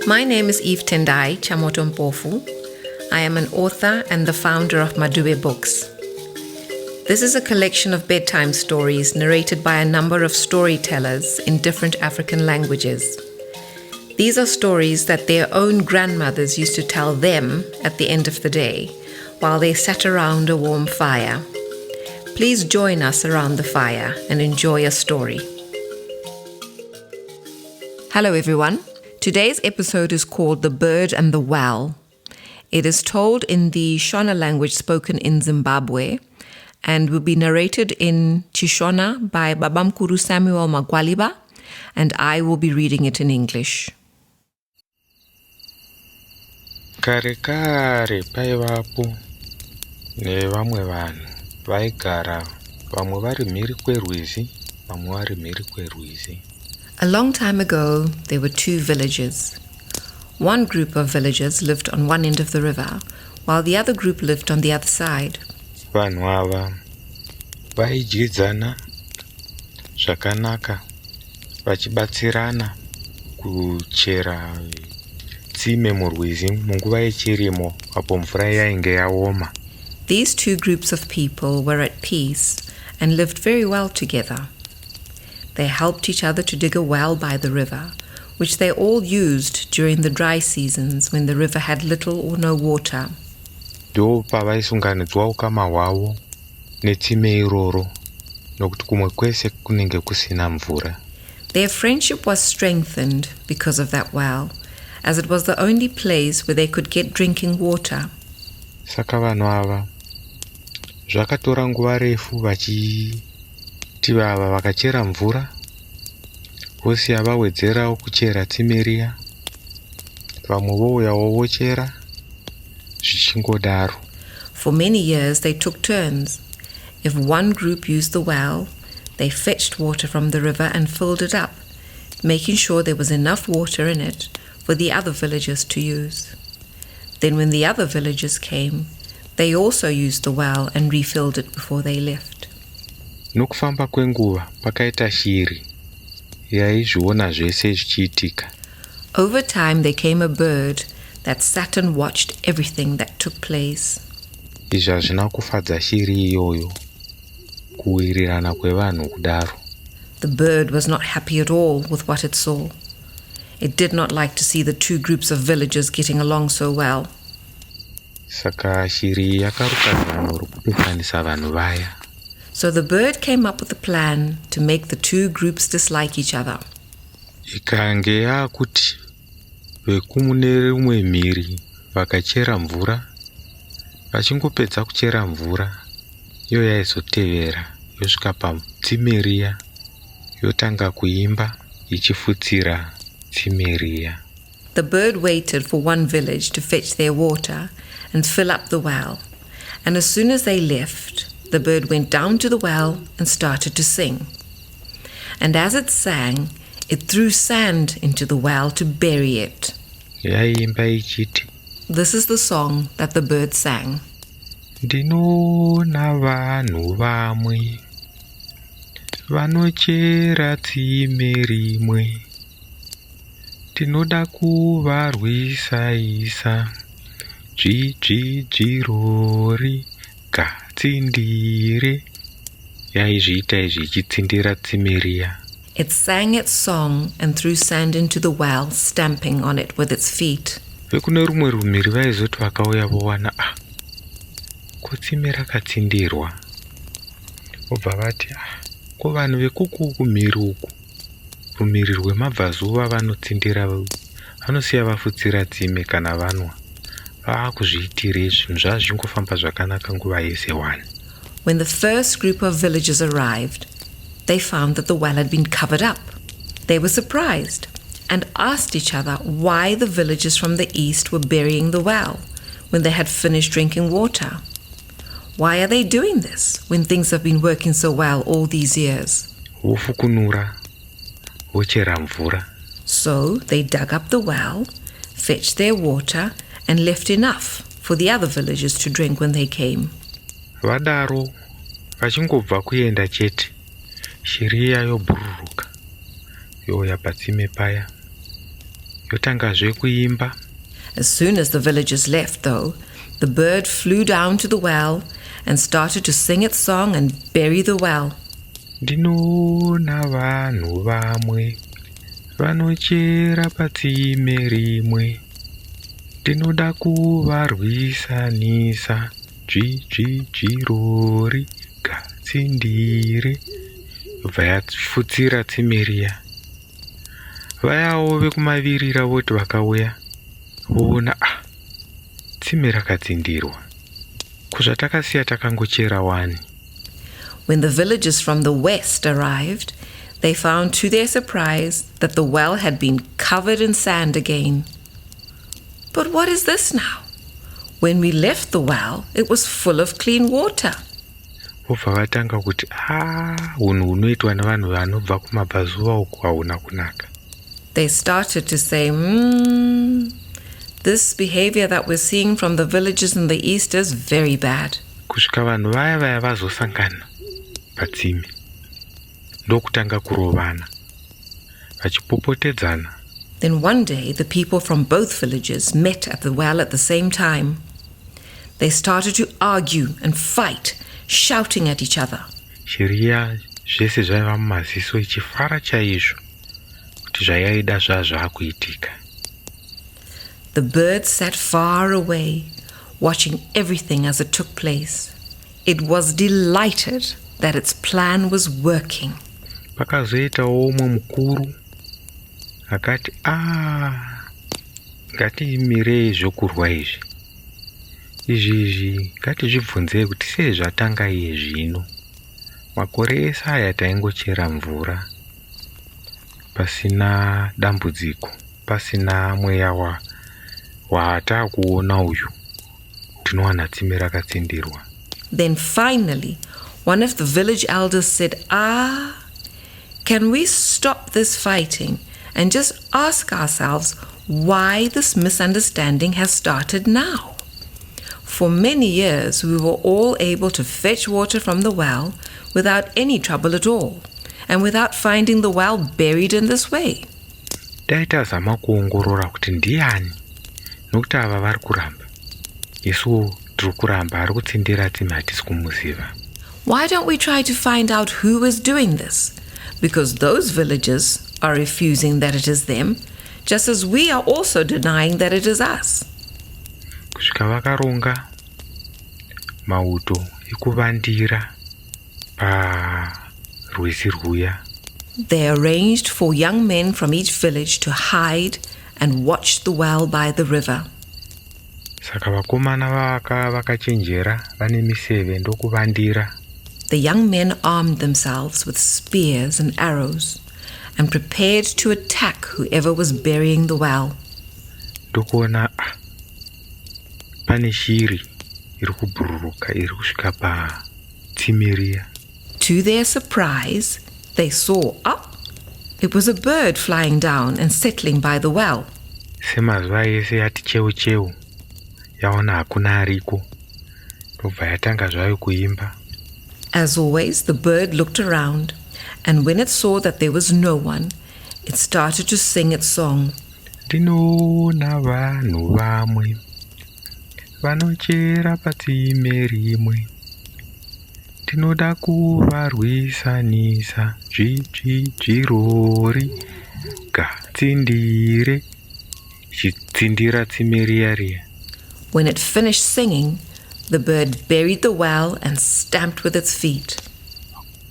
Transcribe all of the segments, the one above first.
My name is Tendai, Chamoto-Mpofu. I am an author and the founder of MaDube books. This is a collection of bedtime stories narrated by a number of storytellers in different African languages. These are stories that their own grandmothers used to tell them at the end of the day while they sat around a warm fire. Please join us around the fire and enjoy a story. Hello everyone. Today's episode is called The Bird and the Well. It is told in the ChiShona language spoken in Zimbabwe and will be narrated in ChiShona by Babamkuru Samuel Magwaliba, and I will be reading it in English. Kare kare paivapo nevamwe vanhu vaigara, vamwe vari mhiri kwerwizi, vamwe vari mhiri kwerwizi. A long time ago, there were two villages. One group of villagers lived on one end of the river, while the other group lived on the other side. Vanhu ava vaidyidzana zvakanaka, vachibatsirana kuchera tsime murwizi munguva yechirimo apo mvura yainge yaoma. These two groups of people were at peace and lived very well together. They helped each other to dig a well by the river, which they all used during the dry seasons when the river had little or no water. Ndo pavaisunganidzwa ukama hwavo netsime iroro, nokuti kumwe kwese kunenge kusina mvura. Their friendship was strengthened because of that well, as it was the only place where they could get drinking water. Saka vanhu ava zvakatora nguva refu vachiti vava vakachera mvura, vosiya vawedzerawo kuchera tsime riya, vamwe vouyawo vochera zvichingodaro. For many years they took turns. If one group used the well, they fetched water from the river and filled it up, making sure there was enough water in it for the other villagers to use. Then when the other villagers came, they also used the well and refilled it before they left. Nokufamba kwenguva pakaita shiri yaizviona zvese zvichiitika. Over time there came a bird that sat and watched everything that took place. Izvi hazvina kufadza shiri iyoyo kuwirirana kwevanhu kudaro. The bird was not happy at all with what it saw. It did not like to see the two groups of villagers getting along so well. Saka shiri yakaruka zano rokupesanisa vanhu vaya. So the bird came up with a plan to make the two groups dislike each other. Ikange yakuti vekumune rumwe mhiri vakachera mvura, vachingopedza kuchera mvura, iyo yaizotevera yosvika patsime riya, yotanga kuimba ichifutsira tsime riya. The bird waited for one village to fetch their water and fill up the well, and as soon as they left, the bird went down to the well and started to sing. And as it sang, it threw sand into the well to bury it. Yaimba ichiti. This is the song that the bird sang. Ndinoona vanhu vamwe vanochera tsime rimwe, ndinoda kuvarwisaisa dzvirori gatsindire. Yaizviita izvi ichitsindira tsime riya. It sang its song and threw sand into the well, stamping on it with its feet. Vekune rumwe rumhiri vaizoti vakauya vowana, ko tsime rakatsindirwa. Vobva vati, ko vanhu vekuku kumhiri uku, rumhiri rwemabvazuva vanotsindira, vanosiya vafutsira tsime kana vanwa. Vaakuzviitire zvinhu zvazvingofamba zvakanaka nguva yese wani. When the first group of villagers arrived, they found that the well had been covered up. They were surprised and asked each other why the villagers from the east were burying the well when they had finished drinking water. Why are they doing this when things have been working so well all these years? Vofukunura, vochera mvura. So they dug up the well, fetched their water, and left enough for the other villagers to drink when they came. Vadaro, vachingobva kuenda chete, shiri iya yobhururuka, yoya patsime paya, yotangazve kuimba. As soon as the villagers left, though, the bird flew down to the well and started to sing its song and bury the well. Ndinoona vanhu vamwe vanochera patsime rimwe, ndinoda kuvarwisanisa, dzvirori gatsindire. Yobva yafutsira tsime riya. Vayawo vekumavirira voti vakauya voona tsime rakatsindirwa, kuzvatakasiya takangochera wani. When the villagers from the west arrived, they found to their surprise that the well had been covered in sand again. But what is this now? When we left the well, it was full of clean water. Vobva vatanga kuti unhu hunoitwa nevanhu vanobva kumabvazuva uku hauna kunaka. They started to say, this behavior that we're seeing from the villagers in the east is very bad. Kusvika vanhu vaya vazosangana patsime ndokutanga kurovana vachipopotedzana. Then one day the people from both villages met at the well at the same time. They started to argue and fight, shouting at each other. Shiriya zvese zvaiva mumaziso ichifara chaizvo kuti zvayaida zvazvakuitika. The bird sat far away, watching everything as it took place. It was delighted that its plan was working. Pakazoitawo umwe mukuru akati ngatimirei zvokurwa izvi ngatizvibvunzei kuti sei zvatanga iye zvino. Makore ese aya taingochera mvura pasina dambudziko, pasina mweya watakuona uyu, tinowana tsime rakatsindirwa. Then finally, one of the village elders said, can we stop this fighting and just ask ourselves why this misunderstanding has started now? For many years, we were all able to fetch water from the well without any trouble at all, and without finding the well buried in this way. Taitazama kuongorora kuti ndiani, nokuti ava vari kuramba. Isu tiri kuramba ari kutsindira tsime hatisi kumuziva. Why don't we try to find out who is doing this? Because those villagers are refusing that it is them, just as we are also denying that it is us. Kusvika vakaronga mauto ekuvandira parwizi rwuya. They arranged for young men from each village to hide and watch the well by the river. Saka vakomana vakachenjera vane miseve ndokuvandira. The young men armed themselves with spears and arrows and prepared to attack whoever was burying the well. Ndokuona pane shiri iri kubhururuka iri kusvika patsime riya. To their surprise, they saw it was a bird flying down and settling by the well. Semazuva ese yati cheu yaona hakuna ariko, ndobva yatanga zvayo kuimba. As always, the bird looked around, and when it saw that there was no one, it started to sing its song. Ndinoona vanhu vamwe vanochera patsime rimwe, ndinoda kuvarwisanisa, dzvirori gatsindire, chitsindira tsime riya. When it finished singing, the bird buried the well and stamped with its feet.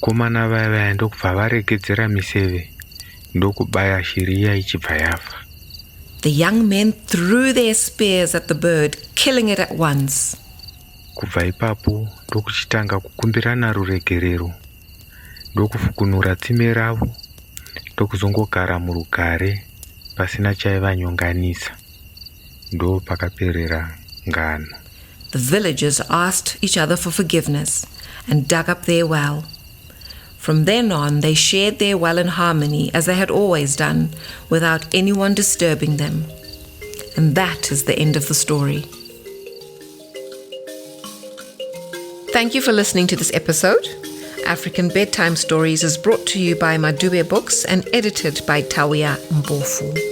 Komana vaya ndokubva varegedzera miseve ndokubaya shiriya ichibva yafa. The young men threw their spears at the bird, killing it at once. Kubva ipapo ndokuchitanga kukumbirana ruregerero, ndokufukunura tsime ravo, ndokuzongogara murugare pasina chaivanyonganisa. Ndo pakaperera ngano. The villagers asked each other for forgiveness and dug up their well. From then on, they shared their well in harmony as they had always done, without anyone disturbing them. And that is the end of the story. Thank you for listening to this episode. African Bedtime Stories is brought to you by MaDube Books and edited by Tauya Mpofu.